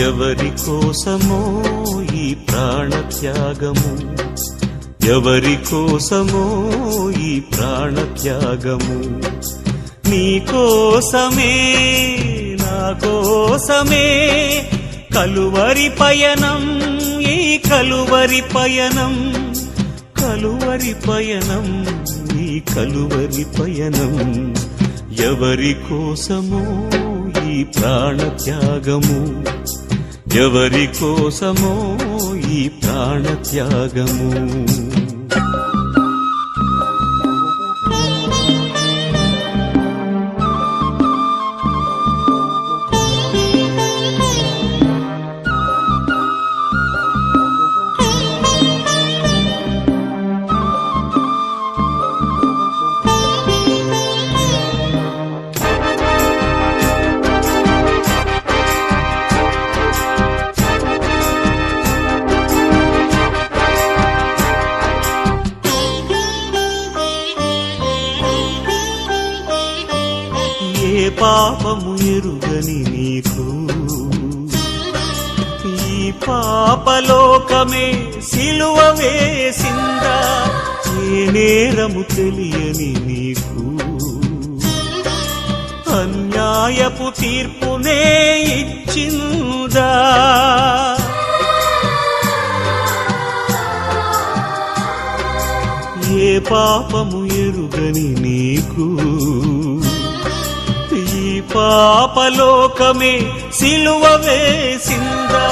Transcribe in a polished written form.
ఎవరి కోసమో ఈ ప్రాణత్యాగము, ఎవరి కోసమో ఈ ప్రాణత్యాగము, నీ కోసమే నా కోసమే కలువరి పయనం, ఈ కలువరి పయనం, కలువరి పయనం, ఈ కలువరి పయనం. ఎవరి కోసమో ఈ ప్రాణత్యాగము, ఎవరి కోసమో ఈ ప్రాణత్యాగము. ఏ పాపము ఎరుగని నీకు ఈ పాపలోకమే సిలువ వేసిందా, ఏ నేరము తెలియని నీకు అన్యాయపు తీర్పునే ఇచ్చిందా. ఏ పాపము ఎరుగని నీకు ఈ పాపలోకమే సిలువ వేసిందా,